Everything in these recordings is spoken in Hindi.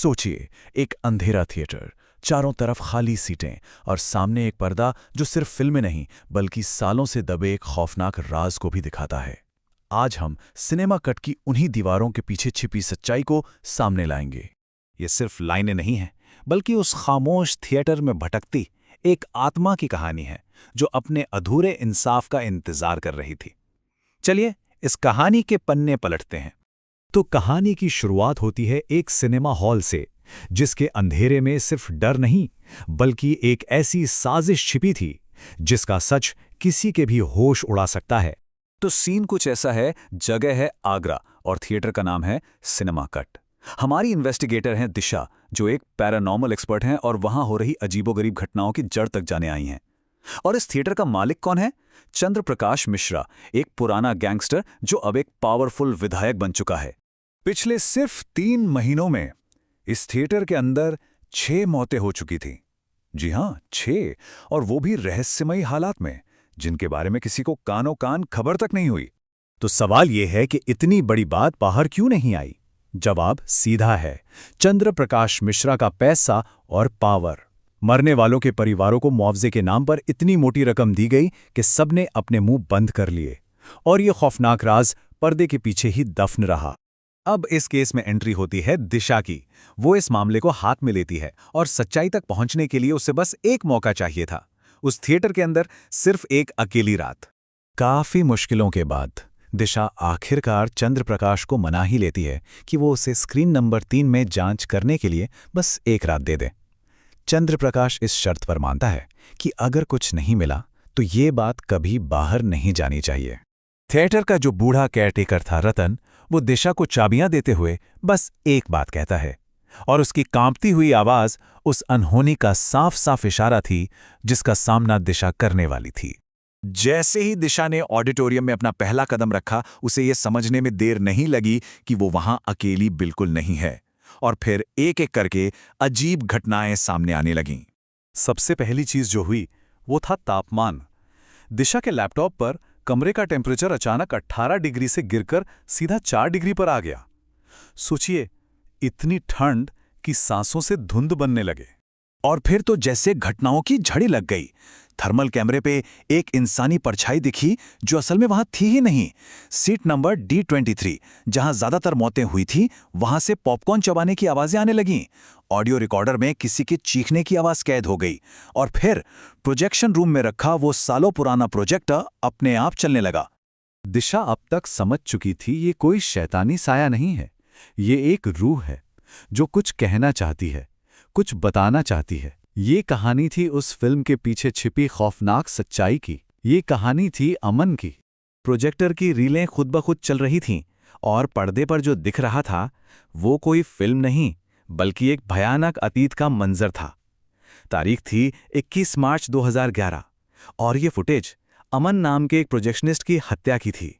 सोचिए, एक अंधेरा थिएटर, चारों तरफ खाली सीटें और सामने एक पर्दा जो सिर्फ फिल्में नहीं बल्कि सालों से दबे एक खौफनाक राज को भी दिखाता है। आज हम सिनेमा कट की उन्हीं दीवारों के पीछे छिपी सच्चाई को सामने लाएंगे। ये सिर्फ लाइनें नहीं हैं, बल्कि उस खामोश थिएटर में भटकती एक आत्मा की कहानी है जो अपने अधूरे इंसाफ का इंतजार कर रही थी। चलिए इस कहानी के पन्ने पलटते हैं। तो कहानी की शुरुआत होती है एक सिनेमा हॉल से, जिसके अंधेरे में सिर्फ डर नहीं बल्कि एक ऐसी साजिश छिपी थी जिसका सच किसी के भी होश उड़ा सकता है। तो सीन कुछ ऐसा है, जगह है आगरा और थिएटर का नाम है सिनेमा कट। हमारी इन्वेस्टिगेटर हैं दिशा, जो एक पैरानॉर्मल एक्सपर्ट हैं और वहां हो रही अजीबोगरीब घटनाओं की जड़ तक जाने आई हैं। और इस थिएटर का मालिक कौन है? चंद्र प्रकाश मिश्रा, एक पुराना गैंगस्टर जो अब एक पावरफुल विधायक बन चुका है। पिछले सिर्फ 3 महीनों में इस थिएटर के अंदर 6 मौतें हो चुकी थीं। जी हां, 6, और वो भी रहस्यमयी हालात में, जिनके बारे में किसी को कानो कान खबर तक नहीं हुई। तो सवाल यह है कि इतनी बड़ी बात बाहर क्यों नहीं आई? जवाब सीधा है, चंद्र प्रकाश मिश्रा का पैसा और पावर। मरने वालों के परिवारों को मुआवजे के नाम पर इतनी मोटी रकम दी गई कि सबने अपने मुंह बंद कर लिए, और ये खौफनाक राज पर्दे के पीछे ही दफन रहा। अब इस केस में एंट्री होती है दिशा की। वो इस मामले को हाथ में लेती है और सच्चाई तक पहुंचने के लिए उसे बस एक मौका चाहिए था। उस थिएटर के अंदर सिर्फ एक अकेली रात। काफी मुश्किलों के बाद दिशा आखिरकार चंद्र प्रकाश को मना ही लेती है कि वो उसे स्क्रीन नंबर 3 में जांच करने के लिए बस एक रात दे दे। चंद्र प्रकाश इस शर्त पर मानता है कि अगर कुछ नहीं मिला तो ये बात कभी बाहर नहीं जानी चाहिए। थिएटर का जो बूढ़ा केयरटेकर था रतन, वो दिशा को चाबियां देते हुए बस एक बात कहता है, और उसकी कांपती हुई आवाज उस अनहोनी का साफ साफ इशारा थी जिसका सामना दिशा करने वाली थी। जैसे ही दिशा ने ऑडिटोरियम में अपना पहला कदम रखा, उसे यह समझने में देर नहीं लगी कि वो वहां अकेली बिल्कुल नहीं है। और फिर एक एक करके अजीब घटनाएं सामने आने लगीं। सबसे पहली चीज जो हुई वो था तापमान। दिशा के लैपटॉप पर कमरे का टेम्परेचर अचानक 18 डिग्री से गिरकर सीधा 4 डिग्री पर आ गया। सोचिए, इतनी ठंड कि सांसों से धुंध बनने लगे। और फिर तो जैसे घटनाओं की झड़ी लग गई। थर्मल कैमरे पे एक इंसानी परछाई दिखी जो असल में वहां थी ही नहीं। सीट नंबर D23, जहां ज्यादातर मौतें हुई थी, वहां से पॉपकॉर्न चबाने की आवाजें आने लगीं। ऑडियो रिकॉर्डर में किसी के चीखने की आवाज कैद हो गई। और फिर प्रोजेक्शन रूम में रखा वो सालों पुराना प्रोजेक्टर अपने आप चलने लगा। दिशा अब तक समझ चुकी थी ये कोई शैतानी साया नहीं है, ये एक रूह है जो कुछ कहना चाहती है, कुछ बताना चाहती है। ये कहानी थी उस फिल्म के पीछे छिपी खौफनाक सच्चाई की। ये कहानी थी अमन की। प्रोजेक्टर की रीलें खुद ब खुद चल रही थीं, और पर्दे पर जो दिख रहा था वो कोई फिल्म नहीं बल्कि एक भयानक अतीत का मंजर था। तारीख थी 21 मार्च 2011, और ये फुटेज अमन नाम के एक प्रोजेक्शनिस्ट की हत्या की थी।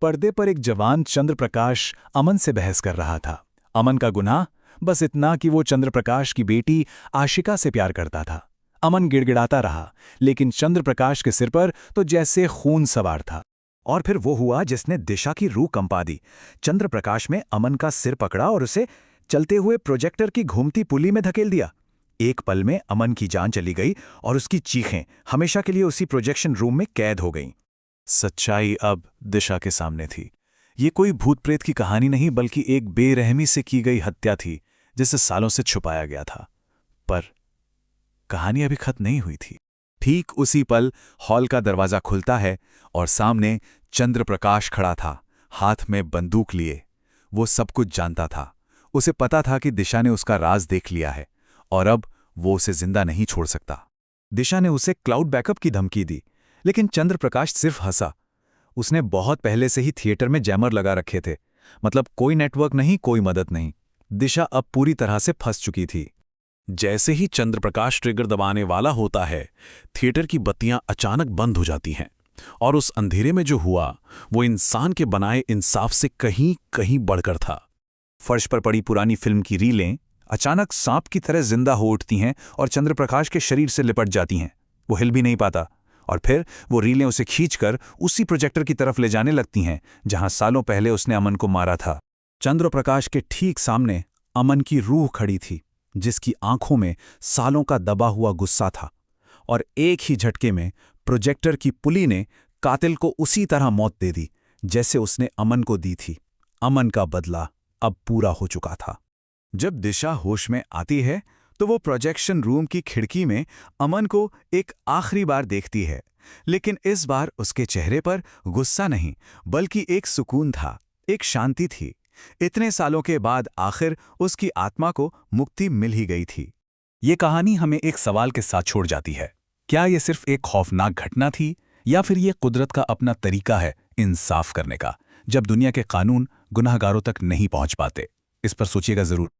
पर्दे पर एक जवान चंद्र प्रकाश अमन से बहस कर रहा था। अमन का गुनाह बस इतना कि वो चंद्र प्रकाश की बेटी आशिका से प्यार करता था। अमन गिड़गिड़ाता रहा, लेकिन चंद्र प्रकाश के सिर पर तो जैसे खून सवार था। और फिर वो हुआ जिसने दिशा की रूह कंपा दी। चंद्र प्रकाश में अमन का सिर पकड़ा और उसे चलते हुए प्रोजेक्टर की घूमती पुली में धकेल दिया। एक पल में अमन की जान चली गई और उसकी चीखें हमेशा के लिए उसी प्रोजेक्शन रूम में कैद हो गईं। सच्चाई अब दिशा के सामने थी। ये कोई भूत प्रेत की कहानी नहीं बल्कि एक बेरहमी से की गई हत्या थी जिसे सालों से छुपाया गया था। पर कहानी अभी खत्म नहीं हुई थी। ठीक उसी पल हॉल का दरवाजा खुलता है और सामने चंद्र प्रकाश खड़ा था, हाथ में बंदूक लिए। वो सब कुछ जानता था। उसे पता था कि दिशा ने उसका राज देख लिया है और अब वो उसे जिंदा नहीं छोड़ सकता। दिशा ने उसे क्लाउड बैकअप की धमकी दी, लेकिन चंद्र प्रकाश सिर्फ हंसा। उसने बहुत पहले से ही थिएटर में जैमर लगा रखे थे, मतलब कोई नेटवर्क नहीं, कोई मदद नहीं। दिशा अब पूरी तरह से फंस चुकी थी। जैसे ही चंद्र प्रकाश ट्रिगर दबाने वाला होता है, थिएटर की बत्तियां अचानक बंद हो जाती हैं, और उस अंधेरे में जो हुआ वो इंसान के बनाए इंसाफ से कहीं कहीं बढ़कर था। फर्श पर पड़ी पुरानी फिल्म की रीलें अचानक सांप की तरह जिंदा हो उठती हैं और चंद्र प्रकाश के शरीर से लिपट जाती हैं। वो हिल भी नहीं पाता, और फिर वो रीलें उसे खींचकर उसी प्रोजेक्टर की तरफ ले जाने लगती हैं जहां सालों पहले उसने अमन को मारा था। चंद्र प्रकाश के ठीक सामने अमन की रूह खड़ी थी, जिसकी आंखों में सालों का दबा हुआ गुस्सा था, और एक ही झटके में प्रोजेक्टर की पुली ने कातिल को उसी तरह मौत दे दी जैसे उसने अमन को दी थी। अमन का बदला अब पूरा हो चुका था। जब दिशा होश में आती है तो वो प्रोजेक्शन रूम की खिड़की में अमन को एक आखिरी बार देखती है, लेकिन इस बार उसके चेहरे पर गुस्सा नहीं बल्कि एक सुकून था, एक शांति थी। इतने सालों के बाद आखिर उसकी आत्मा को मुक्ति मिल ही गई थी। ये कहानी हमें एक सवाल के साथ छोड़ जाती है। क्या ये सिर्फ एक खौफनाक घटना थी, या फिर ये कुदरत का अपना तरीका है इंसाफ करने का, जब दुनिया के कानून गुनहगारों तक नहीं पहुंच पाते? इस पर सोचिएगा जरूर।